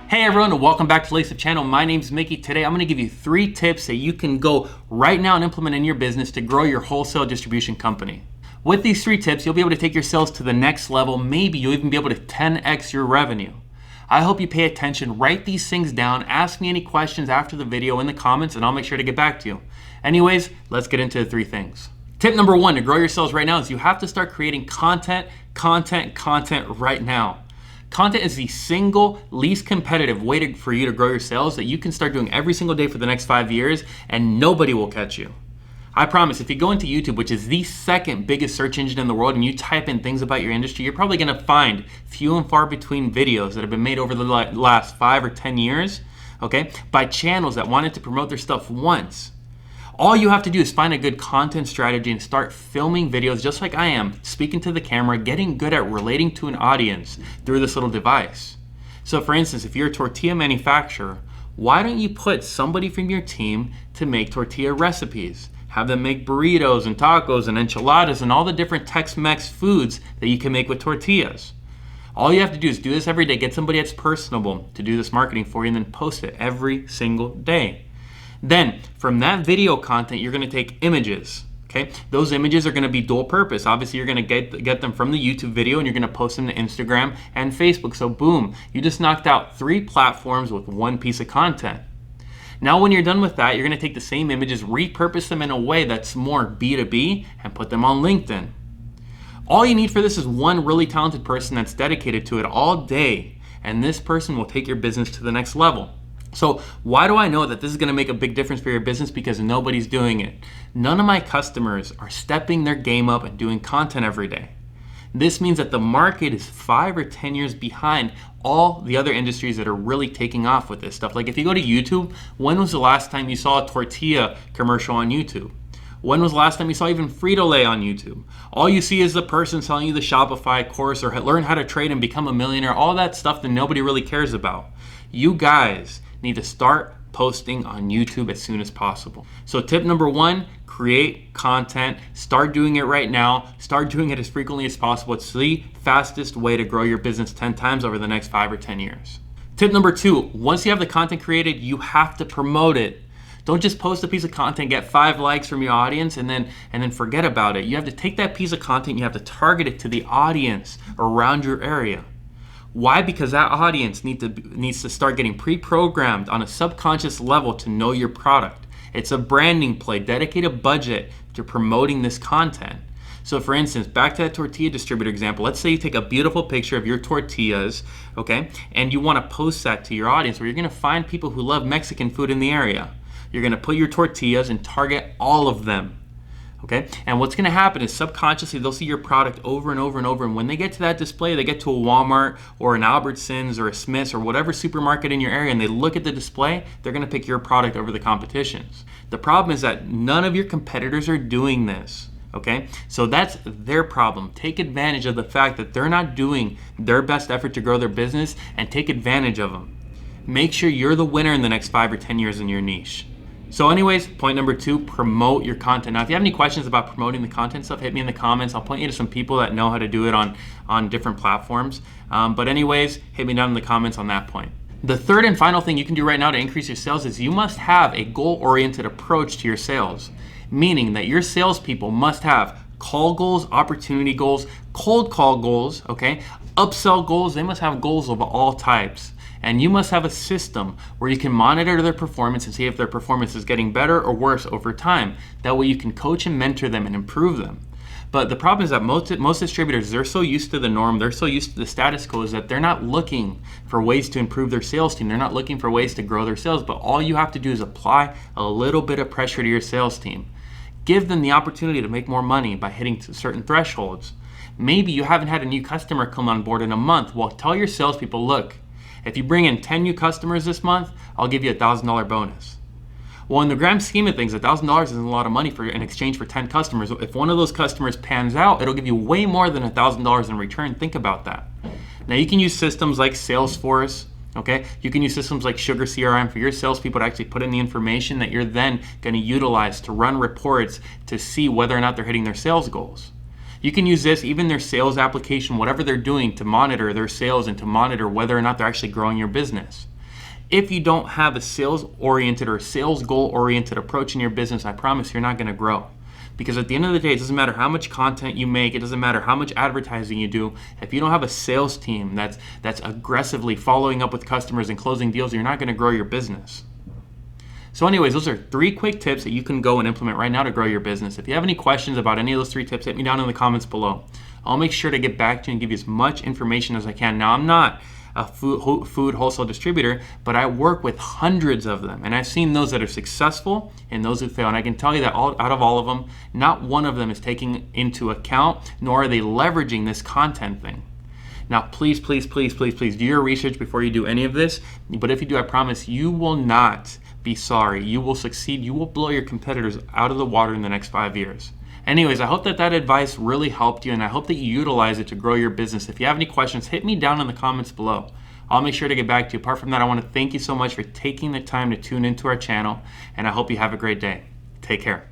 Hey everyone, and welcome back to Lace Up Channel. My name's Mickey. Today I'm going to give you 3 tips that you can go right now and implement in your business to grow your wholesale distribution company. With these 3 tips, you'll be able to take your sales to the next level. Maybe you'll even be able to 10x your revenue. I hope you pay attention, write these things down, ask me any questions after the video in the comments, and I'll make sure to get back to you. Anyways, let's get into the 3 things. Tip number 1 to grow your sales right now is you have to start creating content right now. Content is the single least competitive way for you to grow your sales that you can start doing every single day for the next 5 years, and nobody will catch you. I promise, if you go into YouTube, which is the second biggest search engine in the world, and you type in things about your industry, you're probably gonna find few and far between videos that have been made over the last 5 or 10 years, okay, by channels that wanted to promote their stuff once. All you have to do is find a good content strategy and start filming videos just like I am, speaking to the camera, getting good at relating to an audience through this little device. So for instance, if you're a tortilla manufacturer, why don't you put somebody from your team to make tortilla recipes? Have them make burritos and tacos and enchiladas and all the different Tex-Mex foods that you can make with tortillas. All you have to do is do this every day, get somebody that's personable to do this marketing for you, and then post it every single day. Then, from that video content, you're gonna take images, okay? Those images are gonna be dual purpose. Obviously, you're gonna get them from the YouTube video and you're gonna post them to Instagram and Facebook. So boom, you just knocked out 3 platforms with 1 piece of content. Now, when you're done with that, you're gonna take the same images, repurpose them in a way that's more B2B, and put them on LinkedIn. All you need for this is one really talented person that's dedicated to it all day, and this person will take your business to the next level. So why do I know that this is gonna make a big difference for your business? Because nobody's doing it. None of my customers are stepping their game up and doing content every day. This means that the market is 5 or 10 years behind all the other industries that are really taking off with this stuff. Like if you go to YouTube, when was the last time you saw a tortilla commercial on YouTube? When was the last time you saw even Frito-Lay on YouTube? All you see is the person selling you the Shopify course or learn how to trade and become a millionaire, all that stuff that nobody really cares about. You guys need to start posting on YouTube as soon as possible. So tip number 1, create content. Start doing it right now. Start doing it as frequently as possible. It's the fastest way to grow your business 10 times over the next 5 or 10 years. Tip number 2, once you have the content created, you have to promote it. Don't just post a piece of content, get 5 likes from your audience, and then forget about it. You have to take that piece of content, you have to target it to the audience around your area. Why? Because that audience needs to start getting pre-programmed on a subconscious level to know your product. It's a branding play. Dedicate a budget to promoting this content. So for instance, back to that tortilla distributor example, let's say you take a beautiful picture of your tortillas, okay, and you want to post that to your audience where you're going to find people who love Mexican food in the area. You're going to put your tortillas and target all of them. Okay, and what's gonna happen is subconsciously they'll see your product over and over and over, and when they get to that display, they get to a Walmart or an Albertsons or a Smith's or whatever supermarket in your area, and they look at the display, they're gonna pick your product over the competition's. The problem is that none of your competitors are doing this, okay? So that's their problem. Take advantage of the fact that they're not doing their best effort to grow their business, and take advantage of them. Make sure you're the winner in the next 5 or 10 years in your niche. So anyways, point number 2, promote your content. Now, if you have any questions about promoting the content stuff, hit me in the comments. I'll point you to some people that know how to do it on different platforms. But anyways, hit me down in the comments on that point. The third and final thing you can do right now to increase your sales is you must have a goal-oriented approach to your sales, meaning that your salespeople must have call goals, opportunity goals, cold call goals, okay, upsell goals. They must have goals of all types. And you must have a system where you can monitor their performance and see if their performance is getting better or worse over time. That way you can coach and mentor them and improve them. But the problem is that most distributors, they're so used to the norm, they're so used to the status quo, is that they're not looking for ways to improve their sales team. They're not looking for ways to grow their sales, but all you have to do is apply a little bit of pressure to your sales team. Give them the opportunity to make more money by hitting certain thresholds. Maybe you haven't had a new customer come on board in a month. Well, tell your salespeople, look, if you bring in 10 new customers this month, I'll give you a $1,000 bonus. Well, in the grand scheme of things, $1,000 isn't a lot of money in exchange for 10 customers. If one of those customers pans out, it'll give you way more than $1,000 in return. Think about that. Now, you can use systems like Salesforce, okay? You can use systems like Sugar CRM for your salespeople to actually put in the information that you're then going to utilize to run reports to see whether or not they're hitting their sales goals. You can use this, even their sales application, whatever they're doing, to monitor their sales and to monitor whether or not they're actually growing your business. If you don't have a sales-oriented or sales goal-oriented approach in your business, I promise you're not going to grow. Because at the end of the day, it doesn't matter how much content you make, it doesn't matter how much advertising you do. If you don't have a sales team that's aggressively following up with customers and closing deals, you're not going to grow your business. So anyways, those are 3 quick tips that you can go and implement right now to grow your business. If you have any questions about any of those 3 tips, hit me down in the comments below. I'll make sure to get back to you and give you as much information as I can. Now, I'm not a food wholesale distributor, but I work with hundreds of them, and I've seen those that are successful and those who fail. And I can tell you that out of all of them, not one of them is taking into account, nor are they leveraging this content thing. Now, please, please, please, please, please do your research before you do any of this. But if you do, I promise you will not be sorry. You will succeed. You will blow your competitors out of the water in the next 5 years. Anyways, I hope that advice really helped you, and I hope that you utilize it to grow your business. If you have any questions, hit me down in the comments below. I'll make sure to get back to you. Apart from that, I want to thank you so much for taking the time to tune into our channel, and I hope you have a great day. Take care.